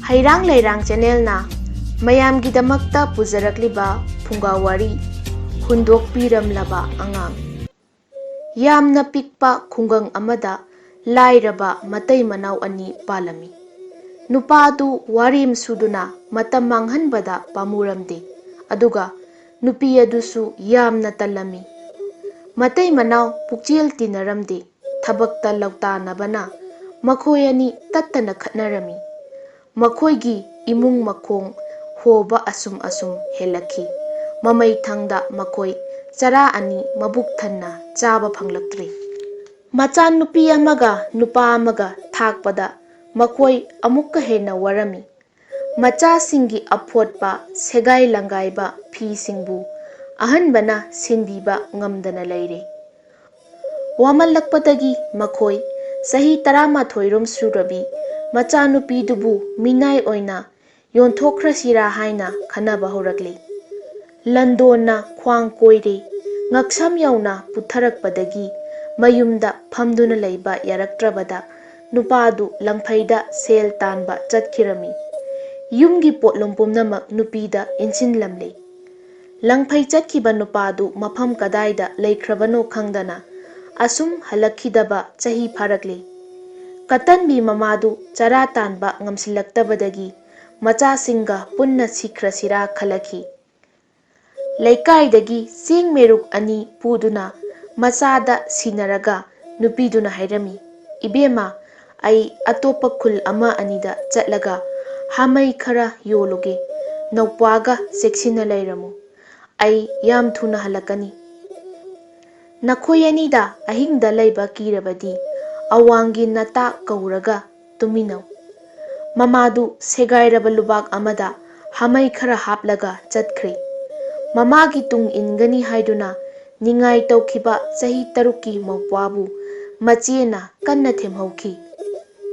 Heirang Leirang channel na mayamgidamakta pujarakliba Phungga Wari Hundokpiramlaba Angang. Yamna pikpa khungang amada lairaba matai manau ani palami. Nupadu warim suduna matam manghanbada pamuramde. Aduga nupi adusu yamna talami. Matai manau pukchil tinaramde. Thabakta lautanabana makhoi ani tattana khatnarami. Makhoigi imung makhong hoba asum helaki. Mamai thangda makhoi chara ani mabuk thanna chaba phanglaktri. Machan nupi amaga nupa amaga thakpada makhoi amukka hena warami. Macha singi aphotpa segai langaiba phi singbu ahanbana sinbiba ngamdana leire. Wamallakpadagi makhoi sahi 13 rom surabi macha nupi dubu minai oina yonthokrasira haina khanaba horakli. Landona khwang koire ngaksam yauna putharakpadagi mayumda phamduna leiba yaraktrabada nupadu langphaida sel tanba chatkirami. Yumgi potlom pumnamak nupida insinlamle. Langphai chatkiba nupadu mafam kadaida leikrabano khangdana asum halakhidaba chahi pharakle. Katanbi mamadu chara tanba ngamsilaktabadagi macha singa punna sikrasira khalaki. Leikaidagi sing meruk ani puduna machada sinaraga nupiduna hairami. Ibema ai atopa khul ama anida chatlaga hamai khara yoluge nopwaga seksina leiramu. Ai yam thuna halakani. Nakhoi anida ahingda leiba kirabadi awangi nata kauraga tuminau. Mamadu segairaba lubak amada hamai khara haplaga chatkre. Mamagi tung ingani haiduna ningai taukiba sahi taruki mawpabu machena kanna themhauki.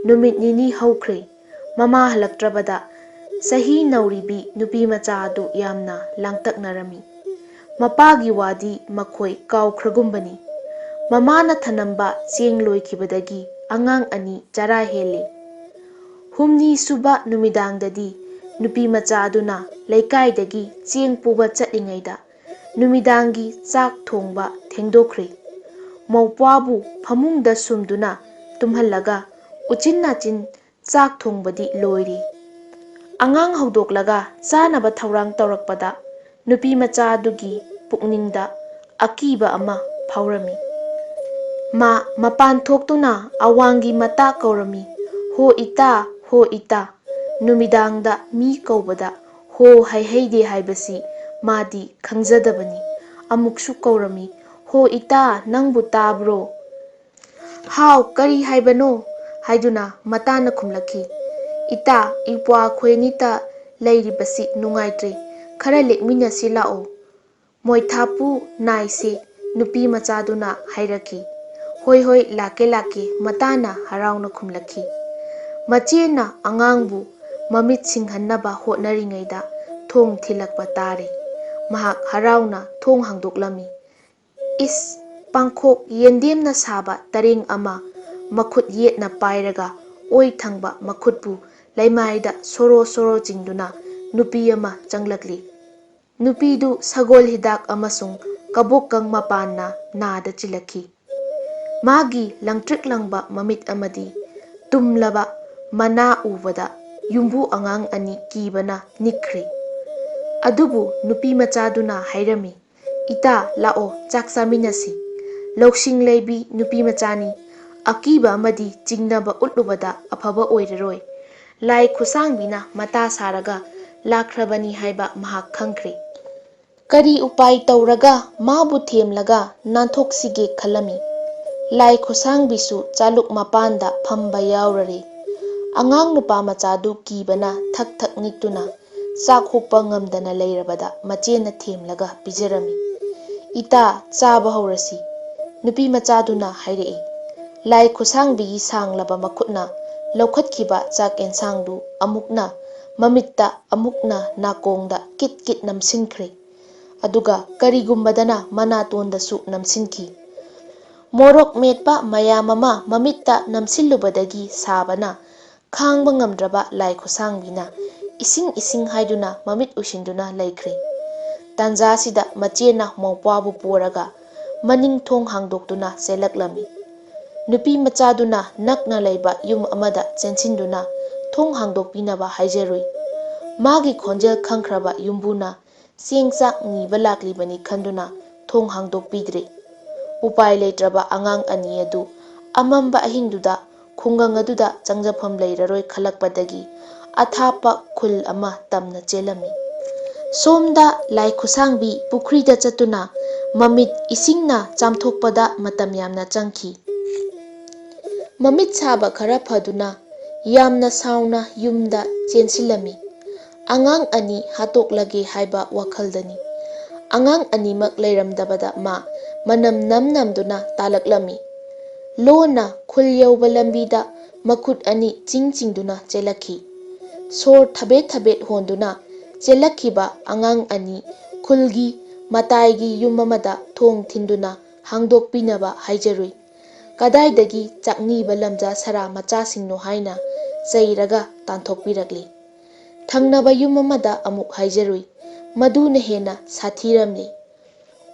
Numit nini haukre mama halaktrabada sahi nauribi nupi macha adu yamna langtaknarami. Mapagi wadi makhoi kaukhragumbani. Mamana thanamba cheng loikibadagi angang ani chara hele. Humni suba numidangdadi nupi macha aduna leikaidagi cheng puba chatlingaida numidangi chak thongba thengdokre. Mawpabu phamungda sumduna tumhallaga uchin chak thongbadi loiri. Angang haudoklaga chanaba thaurang taurakpada nupi macha adugi pukningda akiba ama phaurami. Mapan thoktuna awangi mata kaurami. Ho ita numidangda mi kaubada ho haiheide haibasi madi khangjadabani. Amuksu kaurami. Ho ita nangbu tabro. Hau kari haibano haiduna matana khumlaki. Ita ipwa khwenita leiribasi nungaitre khara lekminasi lao. Moithapu naise nupi machaduna hairaki. Hoi lake matana harauna khumlaki. Machena angangbu mamit singhannaba hotnaringaida thong thilakpa tare. Mahak harauna thong hangdoklami. Is pangkhok yendemna saba tareng ama makhut yetna pairaga oi thangba makhutpu laimaida soro jingduna nupi ama changlakli. Nupidu sagol hidak amasung kabokang mapanna nada chilaki. Magi langtrik langba mamit amadi tumlaba mana ubada yumbu angang ani kibana nikre. Adubu nupi machaduna hairami. Ita lao chaksaminasi. Loksing leibi nupi machani. Akiba amadi jingnaba utlubada afaba oireroi. Lai khusangbina mata saraga lakrabani haiba mahak khangkre. Kari upai tauraga mabu themlaga nantoksige khalami. Lai khusangbisu chaluk mapanda phamba yaurare. Angang nupa machadu kibana thak niktuna chak hukpa ngamdana leirabada machena themlaga pijarami. Ita chaba haurasi. Nupi machaduna hairei. Lai khusangbi sanglaba makhutna laukhatkiba chak ensangdu amukna mamitta amukna nakongda kit namsinkre. Aduga karigumbadana manatondasu namsinki. Morok metpa mayamama mamitta namsillubadagi sabana ꯈꯥꯡꯕ ꯉꯝꯗ꯭ꯔꯕ ꯂꯥꯏ ꯈꯨꯠꯁꯥꯡꯕꯤꯅ ꯏꯁꯤꯡ ꯏꯁꯤꯡ ꯍꯥꯏꯗꯨꯅ ꯃꯃꯤꯠ ꯎꯏꯁꯤꯟꯗꯨꯅ ꯂꯩꯈ꯭ꯔꯦ꯫ ꯇꯥꯟꯖꯥꯁꯤꯗ ꯃꯆꯦꯅ ꯃꯧꯄ꯭ꯋꯥꯕꯨ ꯄꯣꯔꯒ ꯃꯅꯤꯡ ꯊꯣꯡ ꯍꯥꯡꯗꯣꯛꯇꯨꯅ ꯆꯦꯜꯂꯛꯂꯝꯃꯤ꯫ ꯅꯨꯄꯤ ꯃꯆꯥꯗꯨꯅ ꯅꯛꯅ ꯂꯩꯕ ꯌꯨꯝ ꯑꯃꯗ ꯆꯦꯟꯁꯤꯟꯗꯨꯅ ꯊꯣꯡ ꯍꯥꯡꯗꯣꯛꯄꯤꯅꯕ ꯍꯥꯏꯖꯔꯨꯏ꯫ ꯃꯥꯒꯤ ꯈꯣꯟꯖꯦꯜ ꯈꯪꯈ꯭ꯔꯕ ꯌꯨꯝꯕꯨꯅ ꯆꯦꯡ ꯆꯥꯛ ꯅꯤꯕ ꯂꯥꯛꯂꯤꯕꯅꯤ ꯈꯟꯗꯨꯅ ꯊꯣꯡ ꯍꯥꯡꯗꯣꯛꯄꯤꯗ꯭ꯔꯦ꯫ ꯎꯄꯥꯏ ꯂꯩꯇ꯭ꯔꯕ ꯑꯉꯥꯡ ꯑꯅꯤ ꯑꯗꯨ ꯑꯃꯝꯕ ꯑꯍꯤꯡꯗꯨꯗ ꯈꯨꯡꯒꯪ ꯑꯗꯨꯗ ꯆꯪꯖꯐꯝ ꯂꯩꯔꯔꯣꯏ ꯈꯜꯂꯛꯄꯗꯒꯤ ꯑꯊꯥꯞꯄ ꯈꯨꯜ ꯑꯃ ꯇꯝꯅ ꯆꯦꯜꯂꯝꯃꯤ꯫ ꯁꯣꯝꯗ ꯂꯥꯏ ꯈꯨꯠꯁꯥꯡꯕꯤ ꯄꯨꯈ꯭ꯔꯤꯗ ꯆꯠꯇꯨꯅ ꯃꯃꯤꯠ ꯏꯁꯤꯡꯅ ꯆꯥꯝꯊꯣꯛꯄꯗ ꯃꯇꯝ ꯌꯥꯝꯅ ꯆꯪꯈꯤ꯫ ꯃꯃꯤꯠ ꯁꯥꯕ ꯈꯔ ꯐꯗꯨꯅ ꯌꯥꯝꯅ ꯁꯥꯎꯅ ꯌꯨꯝꯗ ꯆꯦꯟꯁꯤꯜꯂꯝꯃꯤ꯫ ꯑꯉꯥꯡ ꯑꯅꯤ ꯍꯥꯠꯇꯣꯛꯂꯒꯦ ꯍꯥꯏꯕ ꯋꯥꯈꯜꯗꯅꯤ꯫ ꯑꯉꯥꯡ ꯑꯅꯤꯃꯛ ꯂꯩꯔꯝꯗꯕꯗ ꯃꯥ ꯃꯅꯝ ꯅꯝ ꯅꯝꯗꯨꯅ ꯇꯥꯜꯂꯛꯂꯝꯃꯤ꯫ ꯂꯣꯟꯅ ꯈꯨꯜ ꯌꯧꯕ ꯂꯝꯕꯤꯗ ꯃꯈꯨꯠ ꯑꯅꯤ ꯆꯤꯡ ꯆꯤꯡꯗꯨꯅ ꯆꯦꯜꯂꯛꯈꯤ꯫ ꯁꯣꯔ ꯊꯕꯦꯠ ꯊꯕꯦꯠ ꯍꯣꯟꯗꯨꯅ ꯆꯦꯜꯂꯛꯈꯤꯕ ꯑꯉꯥꯡ ꯑꯅꯤ ꯈꯨꯜꯒꯤ ꯃꯇꯥꯏꯒꯤ ꯌꯨꯝ ꯑꯃꯗ ꯊꯣꯡ ꯊꯤꯟꯗꯨꯅ ꯍꯥꯡꯗꯣꯛꯄꯤꯅꯕ ꯍꯥꯏꯖꯔꯨꯏ꯫ ꯀꯗꯥꯏꯗꯒꯤ ꯆꯥꯛꯅꯤꯕ ꯂꯝꯖꯥ ꯁꯔꯥ ꯃꯆꯥꯁꯤꯡꯅꯣ ꯍꯥꯏꯅ ꯆꯩꯔꯒ ꯇꯥꯟꯊꯣꯛꯄꯤꯔꯛꯂꯤ꯫ ꯊꯪꯅꯕ ꯌꯨꯝ ꯑꯃꯗ ꯑꯃꯨꯛ ꯍꯥꯏꯖꯔꯨꯏ꯫ ꯃꯗꯨꯅ ꯍꯦꯟꯅ ꯁꯥꯊꯤꯔꯝꯂꯤ꯫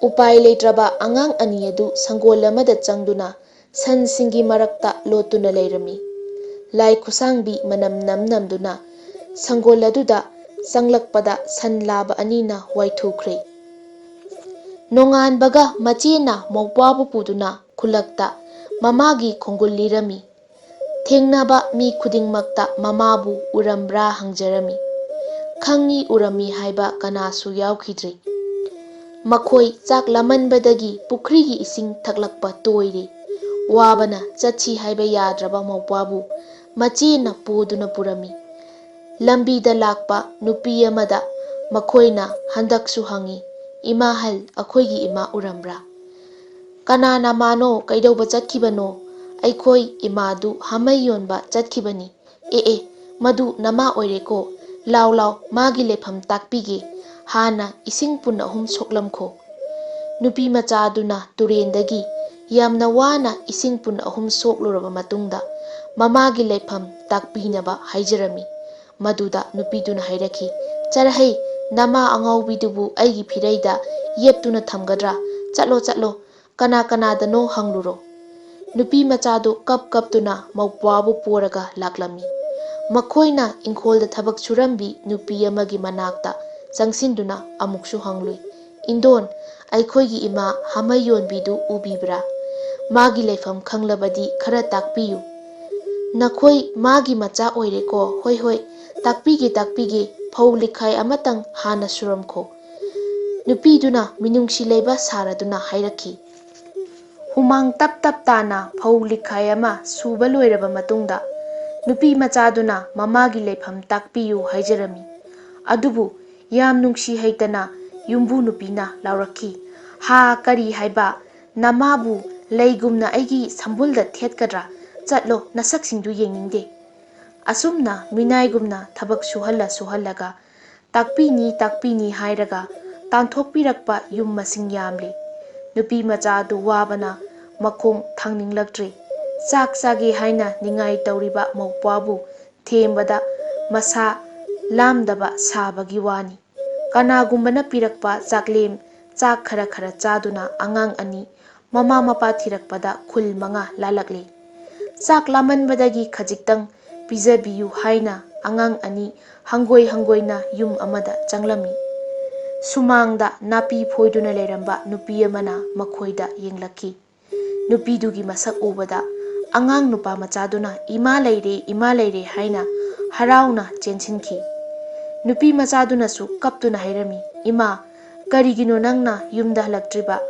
ꯎꯄꯥꯏ ꯂꯩꯇ꯭ꯔꯕ ꯑꯉꯥꯡ ꯑꯅꯤ ꯑꯗꯨ ꯁꯪꯒꯣꯜ ꯑꯃꯗ ꯆꯪꯗꯨꯅ ꯁꯟꯁꯤꯡꯒꯤ ꯃꯔꯛꯇ ꯂꯣꯠꯇꯨꯅ ꯂꯩꯔꯝꯃꯤ꯫ ꯂꯥꯏ ꯈꯨꯠꯁꯥꯡꯕꯤ ꯃꯅꯝ ꯅꯝ ꯅꯝꯗꯨꯅ ꯁꯪꯒꯣꯜ ꯑꯗꯨꯗ ꯆꯪꯂꯛꯄꯗ ꯁꯟ ꯂꯥꯕ ꯑꯅꯤꯅ ꯋꯥꯏꯊꯨꯈ꯭ꯔꯦ꯫ ꯅꯣꯡꯉꯥꯟꯕꯒ ꯃꯆꯦꯅ ꯃꯧꯄ꯭ꯋꯥꯕꯨ ꯄꯨꯗꯨꯅ ꯈꯨꯜꯂꯛꯇ ꯃꯃꯥꯒꯤ ꯈꯣꯡꯒꯨꯜ ꯂꯤꯔꯝꯃꯤ꯫ ꯊꯦꯡꯅꯕ ꯃꯤ ꯈꯨꯗꯤꯡꯃꯛꯇ ꯃꯃꯥꯕꯨ ꯎꯔꯝꯕ꯭ꯔꯥ ꯍꯪꯖꯔꯝꯃꯤ꯫ ꯈꯪꯏ ꯎꯔꯝꯃꯤ ꯍꯥꯏꯕ ꯀꯅꯥꯁꯨ ꯌꯥꯎꯈꯤꯗ꯭ꯔꯦ꯫ ꯃꯈꯣꯏ ꯆꯥꯛ ꯂꯥꯃꯟꯕꯗꯒꯤ ꯄꯨꯈ꯭ꯔꯤꯒꯤ ꯏꯁꯤꯡ ꯊꯛꯂꯛꯄ ꯇꯣꯏꯔꯦ꯫ ꯋꯥꯕꯅ ꯆꯠꯁꯤ ꯍꯥꯏꯕ ꯌꯥꯗ꯭ꯔꯕ ꯃꯧꯄ꯭ꯋꯥꯕꯨ ꯃꯆꯦꯅ ꯄꯨꯗꯨꯅ ꯄꯨꯔꯝꯃꯤ꯫ ꯂꯝꯕꯤꯗ ꯂꯥꯛꯄ ꯅꯨꯄꯤ ꯑꯃꯗ ꯃꯈꯣꯏꯅ ꯍꯟꯗꯛꯁꯨ ꯍꯪꯏ, "ꯏꯃꯥꯍꯜ, ꯑꯩꯈꯣꯏꯒꯤ ꯏꯃꯥ ꯎꯔꯝꯕ꯭ꯔꯥ?" "ꯀꯅꯥ ꯅꯃꯥꯅꯣ? ꯀꯩꯗꯧꯕ ꯆꯠꯈꯤꯕꯅꯣ?" "ꯑꯩꯈꯣꯏ ꯏꯃꯥꯗꯨ ꯍꯥꯃꯩ ꯌꯣꯟꯕ ꯆꯠꯈꯤꯕꯅꯤ." "ꯑꯦ ꯃꯗꯨ ꯅꯃꯥ ꯑꯣꯏꯔꯦꯀꯣ꯫ ꯂꯥꯎ ꯂꯥꯎ ꯃꯥꯒꯤ ꯂꯩꯐꯝ ꯇꯥꯛꯄꯤꯒꯦ꯫ ꯍꯥꯟꯅ ꯏꯁꯤꯡ ꯄꯨꯟ ꯑꯍꯨꯝ ꯁꯣꯛꯂꯝꯈꯣ." ꯅꯨꯄꯤ ꯃꯆꯥ ꯑꯗꯨꯅ ꯇꯨꯔꯦꯟꯗꯒꯤ ꯌꯥꯝꯅ ꯋꯥꯅ ꯏꯁꯤꯡ ꯄꯨꯟ ꯑꯍꯨꯝ ꯁꯣꯛꯂꯨꯔꯕ ꯃꯇꯨꯡꯗ ꯃꯃꯥꯒꯤ ꯂꯩꯐꯝ ꯇꯥꯛꯄꯤꯅꯕ ꯍꯥꯏꯖꯔꯝꯃꯤ꯫ ꯃꯗꯨꯗ ꯅꯨꯄꯤꯗꯨꯅ ꯍꯥꯏꯔꯛꯈꯤ, "ꯆꯠꯂꯍꯩ, ꯅꯃꯥ ꯑꯉꯥꯎꯕꯤꯗꯨꯕꯨ ꯑꯩꯒꯤ ꯐꯤꯔꯩꯗ ꯌꯦꯞꯇꯨꯅ ꯊꯝꯒꯗ꯭ꯔꯥ? ꯆꯠꯂꯣ ꯆꯠꯂꯣ, ꯀꯅꯥ ꯀꯅꯥꯗꯅꯣ ꯍꯪꯂꯨꯔꯣ." ꯅꯨꯄꯤ ꯃꯆꯥꯗꯨ ꯀꯞꯇꯨꯅ ꯃꯧꯄ꯭ꯋꯥꯕꯨ ꯄꯣꯔꯒ ꯂꯥꯛꯂꯝꯃꯤ꯫ ꯃꯈꯣꯏꯅ ꯏꯪꯈꯣꯜꯗ ꯊꯕꯛ ꯁꯨꯔꯝꯕꯤ ꯅꯨꯄꯤ ꯑꯃꯒꯤ ꯃꯅꯥꯛꯇ ꯆꯪꯁꯤꯟꯗꯨꯅ ꯑꯃꯨꯛꯁꯨ ꯍꯪꯂꯨꯏ, "ꯏꯟꯗꯣꯟ, ꯑꯩꯈꯣꯏꯒꯤ ꯏꯃꯥ ꯍꯥꯃꯩ ꯌꯣꯟꯕꯤꯗꯨ ꯎꯕꯤꯕ꯭ꯔꯥ? ꯃꯥꯒꯤ ꯂꯩꯐꯝ ꯈꯪꯂꯕꯗꯤ ꯈꯔ ꯇꯥꯛꯄꯤꯌꯨ." "ꯅꯈꯣꯏ ꯃꯥꯒꯤ ꯃꯆꯥ ꯑꯣꯏꯔꯦꯀꯣ? ꯍꯣꯏ ꯍꯣꯏ, ꯇꯥꯛꯄꯤꯒꯦ ꯇꯥꯛꯄꯤꯒꯦ, ꯐꯧ ꯂꯤꯈꯥꯏ ꯑꯃꯇꯪ ꯍꯥꯟꯅ ꯁꯨꯔꯝꯈꯣ." ꯅꯨꯄꯤꯗꯨꯅ ꯃꯤꯅꯨꯡꯁꯤ ꯂꯩꯕ ꯁꯥꯔꯗꯨꯅ ꯍꯥꯏꯔꯛꯈꯤ꯫ ꯍꯨꯃꯥꯡ ꯇꯞ ꯇꯞ ꯇꯥꯅ ꯐꯧ ꯂꯤꯈꯥꯏ ꯑꯃ ꯁꯨꯕ ꯂꯣꯏꯔꯕ ꯃꯇꯨꯡꯗ ꯅꯨꯄꯤ ꯃꯆꯥꯗꯨꯅ ꯃꯃꯥꯒꯤ ꯂꯩꯐꯝ ꯇꯥꯛꯄꯤꯌꯨ ꯍꯥꯏꯖꯔꯝꯃꯤ꯫ ꯑꯗꯨꯕꯨ ꯌꯥꯝ ꯅꯨꯡꯁꯤ ꯍꯩꯇꯅ ꯌꯨꯝꯕꯨ ꯅꯨꯄꯤꯅ ꯂꯥꯎꯔꯛꯈꯤ, "ꯍꯥ, ꯀꯔꯤ ꯍꯥꯏꯕ? ꯅꯃꯥꯕꯨ ꯂꯩꯒꯨꯝꯅ ꯑꯩꯒꯤ ꯁꯝꯕꯨꯜꯗ ꯊꯦꯠꯀꯗ꯭ꯔꯥ? ꯆꯠꯂꯣ, ꯅꯁꯛꯁꯤꯡꯗꯨ ꯌꯦꯡꯅꯤꯡꯗꯦ." ꯑꯁꯨꯝꯅ ꯃꯤꯅꯥꯏꯒꯨꯝꯅ ꯊꯕꯛ ꯁꯨꯍꯜꯂꯒ ꯇꯥꯛꯄꯤꯅꯤ ꯇꯥꯛꯄꯤꯅꯤ ꯍꯥꯏꯔꯒ ꯇꯥꯟꯊꯣꯛꯄꯤꯔꯛꯄ ꯌꯨꯝ ꯃꯁꯤꯡ ꯌꯥꯝꯂꯤ꯫ ꯅꯨꯄꯤ ꯃꯆꯥ ꯑꯗꯨ ꯋꯥꯕꯅ ꯃꯈꯣꯡ ꯊꯥꯡꯅꯤꯡꯂꯛꯇ꯭ꯔꯦ꯫ ꯆꯥꯛ ꯆꯥꯒꯦ ꯍꯥꯏꯅ ꯅꯤꯡꯉꯥꯏ ꯇꯧꯔꯤꯕ ꯃꯧꯄ꯭ꯋꯥꯕꯨ ꯊꯦꯝꯕꯗ ꯃꯁꯥ ꯂꯥꯝꯗꯕ ꯁꯥꯕꯒꯤ ꯋꯥꯅꯤ꯫ ꯀꯅꯥꯒꯨꯝꯕꯅ ꯄꯤꯔꯛꯄ ꯆꯥꯛꯂꯦꯝ ꯆꯥꯛ ꯈꯔ ꯈꯔ ꯆꯥꯗꯨꯅ ꯑꯉꯥꯡ ꯑꯅꯤ ꯃꯃꯥ ꯃꯄꯥ ꯊꯤꯔꯛꯄꯗ ꯈꯨꯜ 5 ꯂꯥꯜꯂꯛꯂꯤ꯫ ꯆꯥꯛ ꯂꯥꯃꯟꯕꯗꯒꯤ ꯈꯖꯤꯛꯇꯪ ꯄꯤꯖꯕꯤꯌꯨ ꯍꯥꯏꯅ ꯑꯉꯥꯡ ꯑꯅꯤ ꯍꯪꯒꯣꯏ ꯍꯪꯒꯣꯏꯅ ꯌꯨꯝ ꯑꯃꯗ ꯆꯪꯂꯝꯃꯤ꯫ ꯁꯨꯃꯥꯡꯗ ꯅꯥꯄꯤ ꯐꯣꯏꯗꯨꯅ ꯂꯩꯔꯝꯕ ꯅꯨꯄꯤ ꯑꯃꯅ ꯃꯈꯣꯏꯗ ꯌꯦꯡꯂꯛꯈꯤ꯫ ꯅꯨꯄꯤꯗꯨꯒꯤ ꯃꯁꯛ ꯎꯕꯗ ꯑꯉꯥꯡ ꯅꯨꯄꯥ ꯃꯆꯥꯗꯨꯅ "ꯏꯃꯥ ꯂꯩꯔꯦ, ꯏꯃꯥ ꯂꯩꯔꯦ" ꯍꯥꯏꯅ ꯍꯔꯥꯎꯅ ꯆꯦꯟꯁꯤꯟꯈꯤ꯫ ꯅꯨꯄꯤ ꯃꯆꯥꯗꯨꯅꯁꯨ ꯀꯞꯇꯨꯅ ꯍꯥꯏꯔꯝꯃꯤ, "ꯏꯃꯥ, ꯀꯔꯤꯒꯤꯅꯣ ꯅꯪꯅ ꯌꯨꯝꯗ ꯍꯜꯂꯛꯇ꯭ꯔꯤꯕ?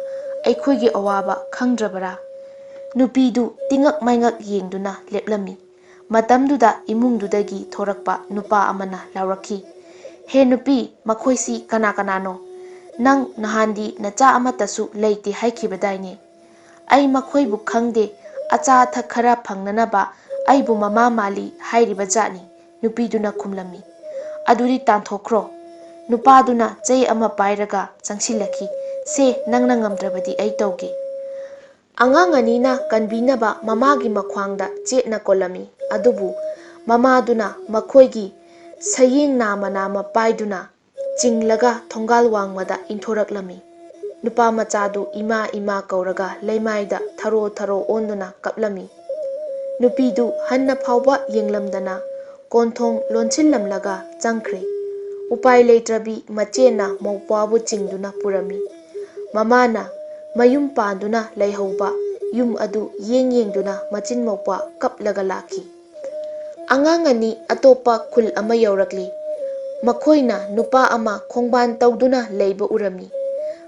ꯑꯩꯈꯣꯏꯒꯤ ꯑꯋꯥꯕ ꯈꯪꯗ꯭ꯔꯕꯔꯥ?" ꯅꯨꯄꯤꯗꯨ ꯇꯤꯉꯛ ꯃꯩꯉꯛ ꯌꯦꯡꯗꯨꯅ ꯂꯦꯞꯂꯝꯃꯤ꯫ ꯃꯇꯝꯗꯨꯗ ꯏꯃꯨꯡꯗꯨꯗꯒꯤ ꯊꯣꯔꯛꯄ ꯅꯨꯄꯥ ꯑꯃꯅ ꯂꯥꯎꯔꯛꯈꯤ, "ꯍꯦ ꯅꯨꯄꯤ, ꯃꯈꯣꯏꯁꯤ ꯀꯅꯥ ꯀꯅꯥꯅꯣ? ꯅꯪ ꯅꯍꯥꯟꯗꯤ ꯅꯆꯥ ꯑꯃꯠꯇꯁꯨ ꯂꯩꯇꯦ ꯍꯥꯏꯈꯤꯕꯗꯥꯏꯅꯦ?" "ꯑꯩ ꯃꯈꯣꯏꯕꯨ ꯈꯪꯗꯦ, ꯑꯆꯥ ꯑꯊꯛ ꯈꯔ ꯐꯪꯅꯅꯕ ꯑꯩꯕꯨ ꯃꯃꯥ ꯃꯥꯜꯂꯤ ꯍꯥꯏꯔꯤꯕ ꯖꯥꯠꯅꯤ." ꯅꯨꯄꯤꯗꯨꯅ ꯈꯨꯝꯂꯝꯃꯤ꯫ "ꯑꯗꯨꯗꯤ ꯇꯥꯟꯊꯣꯛꯈ꯭ꯔꯣ." ꯅꯨꯄꯥꯗꯨꯅ ꯆꯩ ꯑꯃ ꯄꯥꯏꯔꯒ ꯆꯪꯁꯤꯜꯂꯛꯈꯤ꯫ "ꯁꯦ, ꯅꯪꯅ ꯉꯝꯗ꯭ꯔꯕꯗꯤ ꯑꯩ ꯇꯧꯒꯦ." ꯑꯉꯥꯡ ꯑꯅꯤꯅ ꯀꯟꯕꯤꯅꯕ ꯃꯃꯥꯒꯤ ꯃꯈ꯭ꯋꯥꯡꯗ ꯆꯦꯠꯅ ꯀꯣꯜꯂꯝꯃꯤ꯫ ꯑꯗꯨꯕꯨ Mamaduna makoigi sayeng nama nama paiduna chinglaga thongal wangmada inthoraklami. Nupa machadu ima ima kauraga leimaida tharo tharo onduna kaplami. Nupidu hanna phawba yenglamdana konthong lonchillamlaga changkhre. Upai leitrabi machena mawpabu chingduna purami. Mamana mayum panduna leihauba yum adu yengduna machin mawpa kaplaga laki. Angang ani atopa khul ama yaurakli. Makoina nupa ama khongban tawduna leiba urami.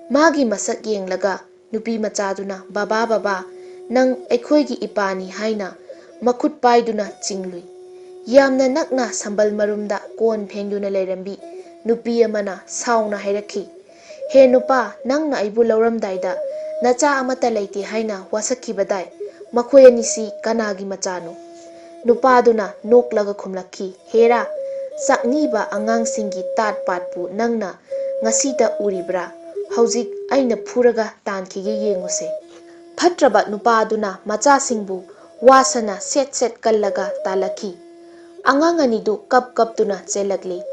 Magi masak yenglaga nupi machaduna baba baba nang aikhoigi ipani haina makhut paiduna chinglui. Yamna nakna sambal marumda kon phengduna leirambi nupi amana sauna hairakhi. He nupa nangna aibu lauramdaida nacha amata leite haina wasakhibadai makhoi anisi kanagi machano. Nupaduna noklaga khumlakhi. Hera sakniba angang singi tat patpu nangna ngasita uribra. Haujik aina phuraga tankhige yenguse. Phatraba nupaduna macha singbu wasana set set kallaga talaki. Angang anidu kap tuna chelakli.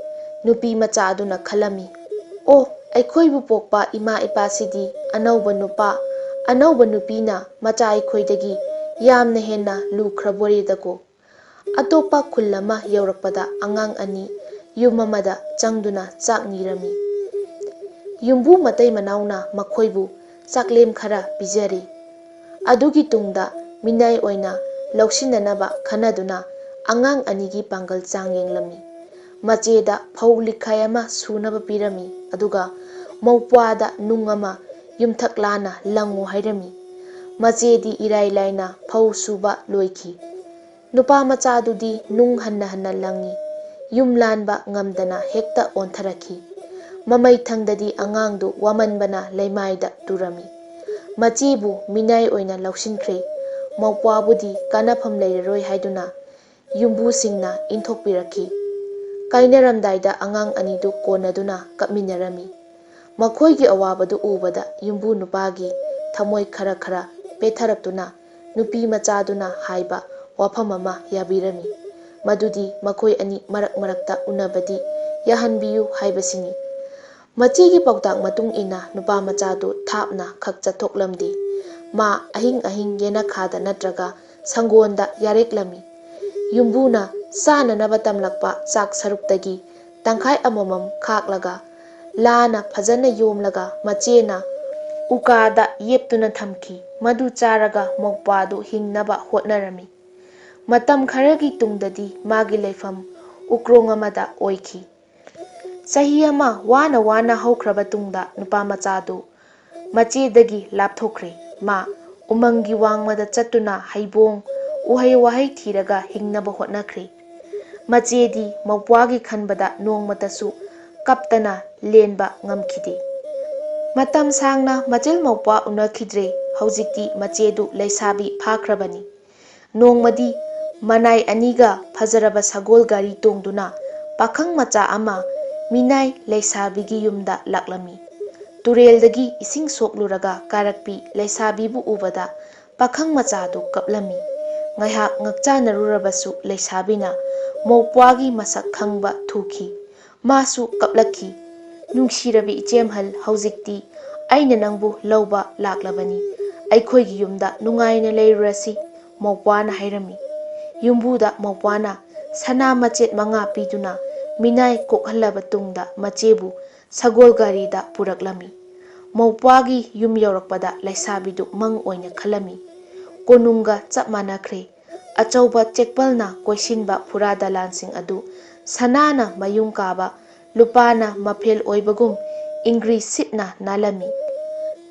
Nupi machaduna khalami. O aikhoibu pokpa ima ipasidi anauba nupa anauba nupina macha aikhoidagi yamna henna lukhraboridako. Atopa khulama yaurakpada angang ani yumamada changduna chak nirami. Yumbu matai manauna makhoibu chaklem khara pijari. Adugi tungda minai oina lauksinanaba khanaduna angang anigi pangal chang yenglami. Macheda phau likhai ama sunaba pirami. Aduga mawpwada nung ama yumthaklana langu hairami. Machedi irai laina phau suba loikhi. Nupa machadudi nung hanna hanna langi. Yumlanba ngamdana hekta ontharakhi. Mamai thangdadi angangdu wamanbana leimaida turami. Machebu minai oina lauksinkhre. Mawpwabudi kanafam leiraroi haiduna yumbu singna inthokpirakhi. Kainaramdaida angang anidu konaduna kapminarami. Makhoigi awabadu ubada yumbu nupagi thamoi khara khara petharaptuna nupi machaduna haiba wafam ama yabirami. Madudi makhoi ani marak marakta unabadi yahanbiyu haibasini. Machigi pautak matung ina nupa machadu thapna khak chathoklamdi. Ma ahing ahing yena khada natraga sangonda yareklami. Yumbuna sananaba tamlakpa chak saruktagi tangkhai amamam khaklaga lana phajana yomlaga machena ukada yeptuna thamki. Madu charaga mokpadu hingnaba hotnarami. Matam kharagi tungdadi magi leifam ukrong amada oikhi. Sahi ama wana wana haukraba tungda nupa machadu machedagi lapthokre. Ma umangi wangmada chatuna haibong uhai wahai thiraga hingnaba hotnakre. Machedi mawpwagi khanbada nongmatasu kaptana lenba ngamkhide. Matam sangna machel mawpwa unakhidre. Haujikti machedu leisabi phakrabani. Nongmadi manai aniga phajaraba sagol gari tongduna pakhang macha ama minai leisabigi yumda laklami. Tureldagi ising sokluraga karakpi leisabibu ubada pakhang machadu kaplami. Ngaihak ngakchanarurabasu leisabina mawpwagi masak khangba thuki. Masu kaplakhi. Nungsirabi ichemhal haujikti aina nangbu lauba laklabani. Aikhoigi yumda nungaina leirurasi mawpwana hairami. Yumbuda mawpwana sana machet manga piduna minai kokhalaba tungda machebu sagol garida puraklami. Mawpwagi yum yaurakpada leisabidu mang oina khalami. Konunga chap manakre. Achauba chekpalna koisinba furada lansing adu sanana mayung kaba lupana mafel oibagum ingri sitna nalami.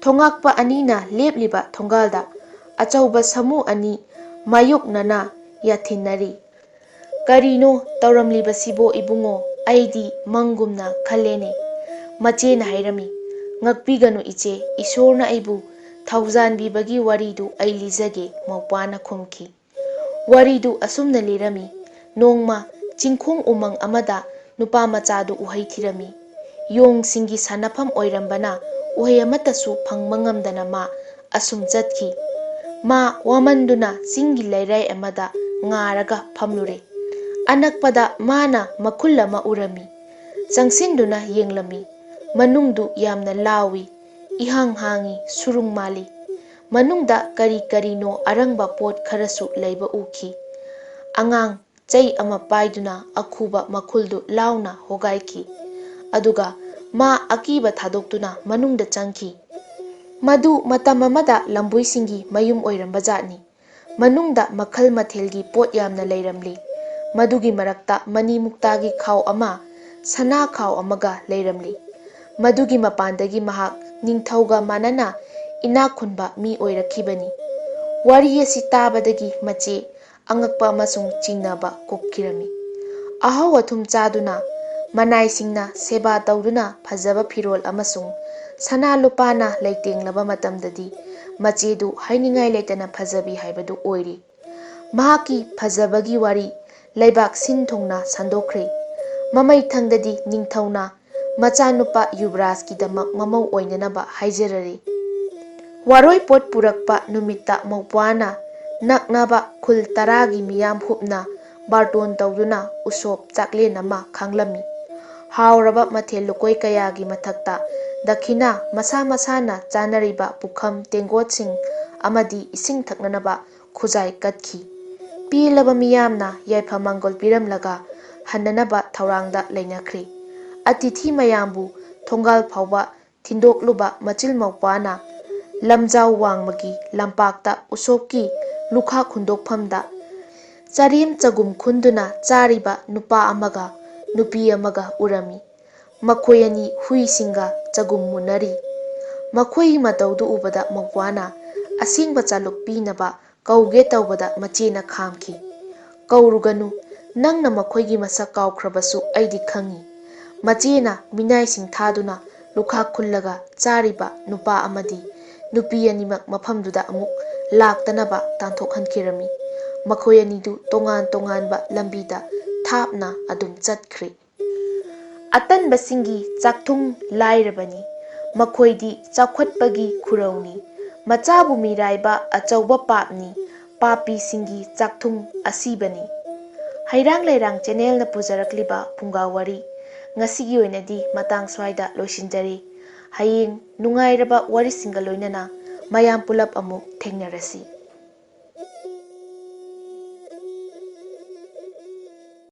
Thongakpa anina lepliba thongalda achauba samu ani mayuk nana yathinari. Karino tauramlibasibo ibungo aidi mangumna khalene. Machena hairami. Ngakpiganu iche isorna aibu thaujanbibagi waridu ai lijage mawpwana khumki. Waridu asumna lirami. Nongma chingkhong umang amada nupa machadu uhai thirami. Yong singi sanafam oirambana uhai amatasu phangba ngamdana ma asum chatkhi. Ma wamanduna singi leirai amada ngaraga phamlure. Anakpada mana makul ama urami. Changsinduna yenglami. Manungdu yamna lawi. Ihang hangi surung mali. Manungda kari karino arangba pot kharasu leiba uki. Angang chai ama paiduna akhuba makuldu launa hogaiki. Aduga ma akiba thadokduna manungda changki. Madu matam amada lambuisingi mayum oiramba jatni. Manungda makhal mathelgi pot yamna leiramli. Madugi marakta mani muktagi khaw ama sana khaw amaga leiramli. Madugi mapandagi mahak ningthauga manana inakhunba mi oirakhibani. Wari asi tabadagi mache angakpa amasung chingnaba kokkirami. Ahaw athum chaduna manaisingna seba tawduna phajaba phirol amasung sana lupana leitenglaba matamdadi machedu hainingai leitana phajabi haibadu oiri. Mahaki phajabagi wari leibak sinthongna sandokre. Mamai thangdadi ningthauna machanupa Yuvrajki damak mamau oinanaba haijarari. Waroi pot purakpa numitta maupuana naknaba khul taragi miyam hupna barton tawduna usop chaklen ama khanglami. Hauraba mathel lukoi kayagi mathakta dakhina masa masana chanariba pukham tengotsing amadi ising thaknanaba khujai katkhi. Pilaba miyamna yaifa mangol piramlaga hannanaba thaurangda leinakhri. Atithi mayambu thongal phauba thindokluba machil maupuana lamjau wangmagi lampakta usopki lukha khundokphamda charim chagum khunduna chariba nupa amaga nupi amaga urami. Makhoi ani huisinga chagum munari. Makhoi mataudu ubada maupuana asingba chaluk pinaba kauge tawbada machena khamki. Kauruganu nangna makhoigi masak kaukhrabassu aidi khangi. Machena minaising thaduna lukha khullaga chariba nupa amadi nupi animak mafamduda amuk laktanaba tangthokhankirami. Makhoi anidu tongan tonganba lambida thapna adum chatkhri. Atanbasingi chakthung lairabani. Makhoidi chawkhatpagi khurauni. Machabu miraiba achauba papni. Papi singi chakthung asibani. Heirang Leirang channel na pujarakliba Phungga Wari ngasigi oinadi matang swaida loisinjari. Hayeng nungairaba wari singa loinana mayam pulap amuk thengnarasi.